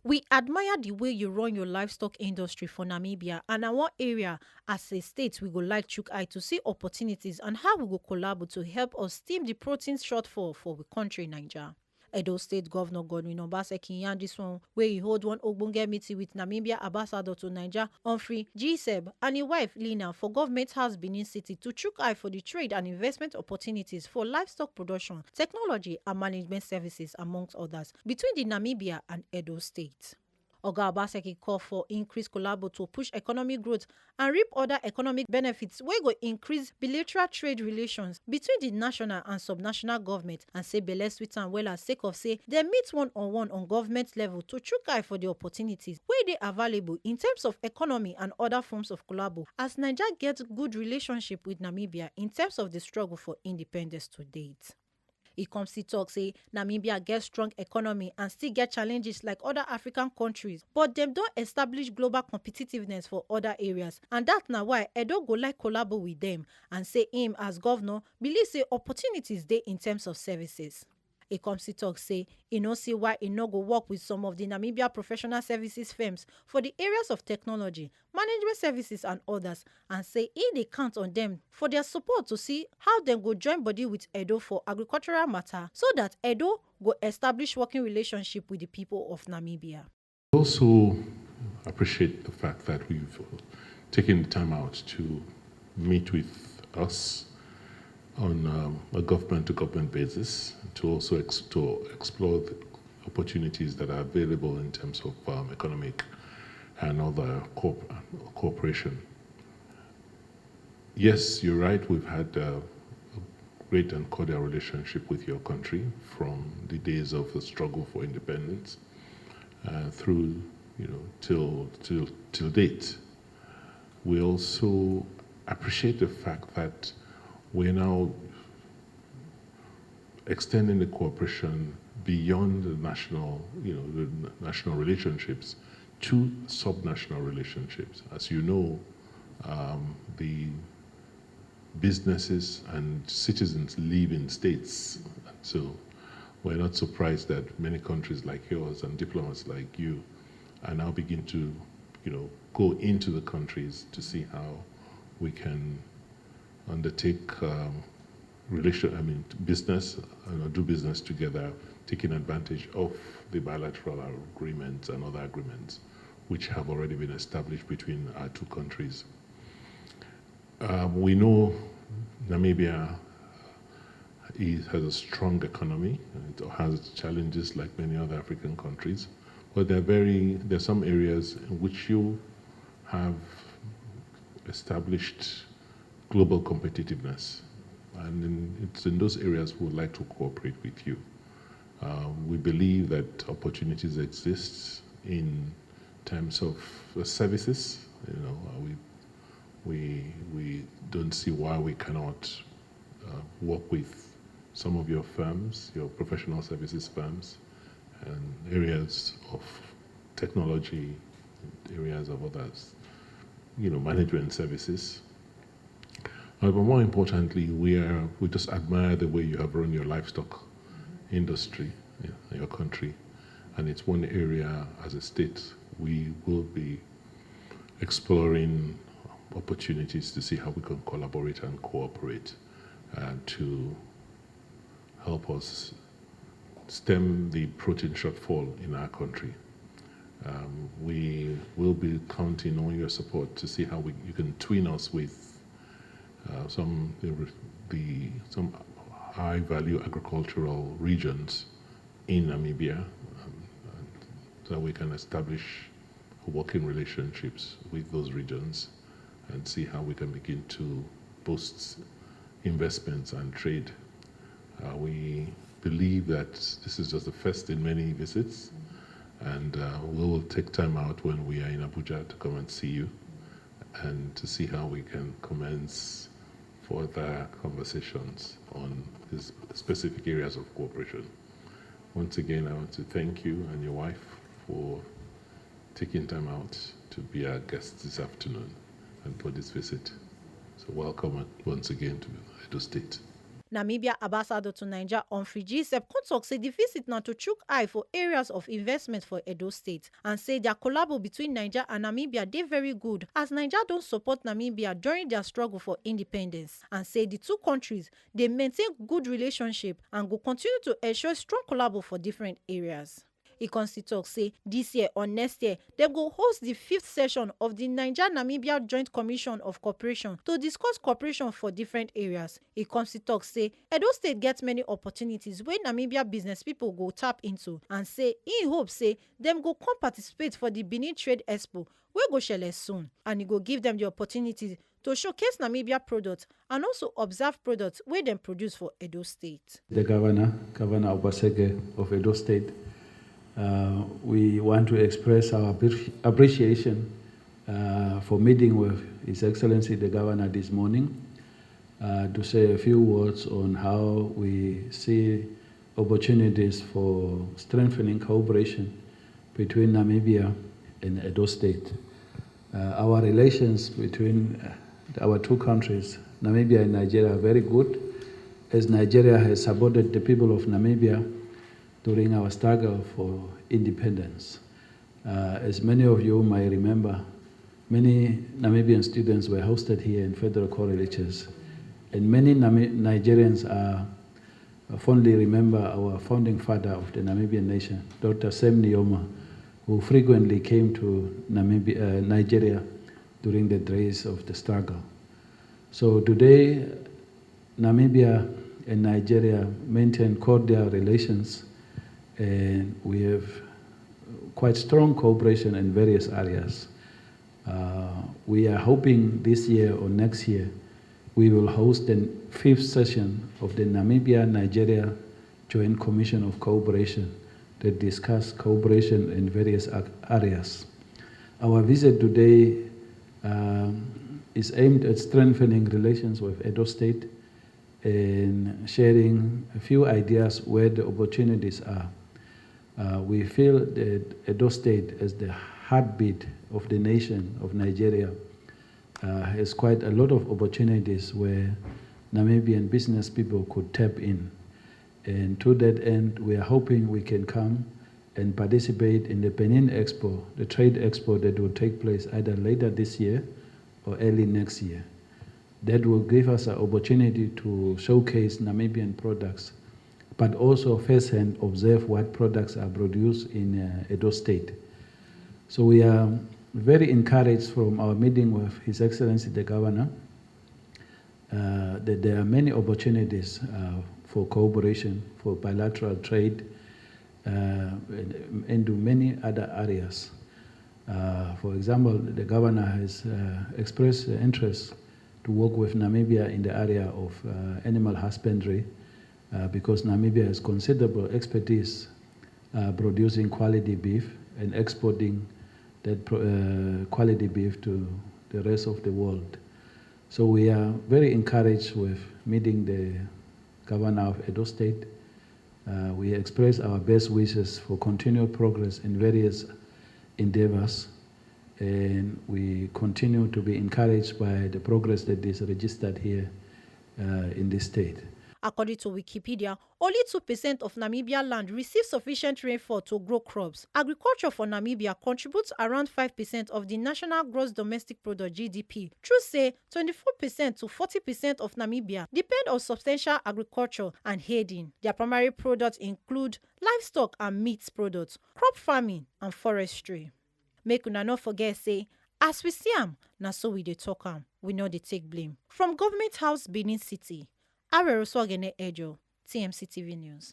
We admire the way you run your livestock industry for Namibia, and na one area as a state we go like chook eye to see opportunities and how we go collaborate to help us stem the protein shortfall for we country Naija. Edo State Governor Godwin Obaseki yarn dis one wey e hold one ogbonge meeting with Namibia ambassador to Naija Humphrey Giseb and im wife Lina for Government House Benin City to chook eye for the trade and investment opportunities for livestock production, technology and management services amongst others between the Namibia and Edo State. Oga Obaseki call for increased collabo to push economic growth and reap other economic benefits wey go increase bilateral trade relations between the national and subnational government, and say belle sweet am wella sake of say dem meet one-on-one on government level to chook eye for the opportunities wey dey available in terms of economy and other forms of collabo as Naija get good relationship with Namibia in terms of the struggle for independence to date. E come still tok say Namibia get strong economy and still get challenges like other African countries, but dem don establish global competitiveness for other areas, and dat na why Edo go like collabo with dem, and say im as governor believe say opportunities dey in terms of services. E come still tok say e no see why e no go work with some of the Namibia professional services firms for the areas of technology, management services and others, and say e dey count on dem for their support to see how dem go join body with Edo for agricultural matter so that Edo go establish working relationship with the people of Namibia. Also appreciate the fact that we've taken the time out to meet with us on a government-to-government basis to also explore the opportunities that are available in terms of economic and other cooperation. Yes, you're right, we've had a great and cordial relationship with your country from the days of the struggle for independence through, till date. We also appreciate the fact that we're now extending the cooperation beyond the national relationships to subnational relationships. As you know, the businesses and citizens live in states, so we're not surprised that many countries like yours and diplomats like you are now beginning to, go into the countries to see how we can undertake business and do business together, taking advantage of the bilateral agreements and other agreements which have already been established between our two countries. We know Namibia has a strong economy. It has challenges like many other African countries, but there are some areas in which you have established global competitiveness, and it's in those areas we would like to cooperate with you. We believe that opportunities exist in terms of services. We don't see why we cannot work with some of your firms, your professional services firms, and areas of technology, areas of others, management services. But more importantly, we just admire the way you have run your livestock industry in your country, and it's one area as a state we will be exploring opportunities to see how we can collaborate and cooperate to help us stem the protein shortfall in our country. We will be counting on your support to see how you can twin us with some high-value agricultural regions in Namibia, so we can establish working relationships with those regions and see how we can begin to boost investments and trade. We believe that this is just the first in many visits, and we will take time out when we are in Abuja to come and see you and to see how we can commence further conversations on these specific areas of cooperation. Once again, I want to thank you and your wife for taking time out to be our guest this afternoon and for this visit. So welcome once again to Edo State. Namibia ambassador to Niger on Fiji sef come tok say di visit na to chook eye for areas of investment for Edo State and say dia collabo between Niger and Namibia dey very good as Niger don support Namibia during dia struggle for independence and say di two countries dey maintain good relationship and go continue to ensure strong collabo for different areas. E come still tok say dis year or next year dem go host di 5th session of di Niger-Namibia Joint Commission of Cooperation to discuss cooperation for different areas. E come still tok say Edo State get many opportunities wey Namibia business pipo go tap into and say e hope say dem go come participate for di Benin Trade Expo wey go shele soon and e go give dem di opportunity to showcase Namibia products and also observe products wey dem produce for Edo State. The Governor Obaseki of Edo State, we want to express our appreciation for meeting with His Excellency the Governor this morning to say a few words on how we see opportunities for strengthening cooperation between Namibia and Edo State. Our relations between our two countries, Namibia and Nigeria, are very good, as Nigeria has supported the people of Namibia during our struggle for independence. As many of you might remember, many Namibian students were hosted here in federal colleges, and many Nigerians fondly remember our founding father of the Namibian nation, Dr. Sem Nujoma, who frequently came to Nigeria during the days of the struggle. So today, Namibia and Nigeria maintain cordial relations, and we have quite strong cooperation in various areas. We are hoping this year or next year we will host the 5th session of the Namibia-Nigeria Joint Commission of Cooperation that discuss cooperation in various areas. Our visit today is aimed at strengthening relations with Edo State and sharing a few ideas where the opportunities are. We feel that Edo State, as the heartbeat of the nation of Nigeria, has quite a lot of opportunities where Namibian business people could tap in. And to that end, we are hoping we can come and participate in the Benin Expo, the trade expo that will take place either later this year or early next year. That will give us an opportunity to showcase Namibian products, but also firsthand observe what products are produced in Edo State. So we are very encouraged from our meeting with His Excellency the Governor that there are many opportunities for cooperation, for bilateral trade, and to many other areas. For example, the Governor has expressed interest to work with Namibia in the area of animal husbandry, because Namibia has considerable expertise producing quality beef and exporting that quality beef to the rest of the world. So we are very encouraged with meeting the Governor of Edo State. We express our best wishes for continued progress in various endeavors, and we continue to be encouraged by the progress that is registered here in this state. According to Wikipedia, only 2% of Namibia land receives sufficient rainfall to grow crops. Agriculture for Namibia contributes around 5% of the national gross domestic product (GDP). True say 24% to 40% of Namibia depend on substantial agriculture and herding. Their primary products include livestock and meat products, crop farming, and forestry. Make una no forget say, as we see am, na so we dey talk am. We no dey take blame. From Government House, Benin City, Aweroswagene Ejo, TMC TV News.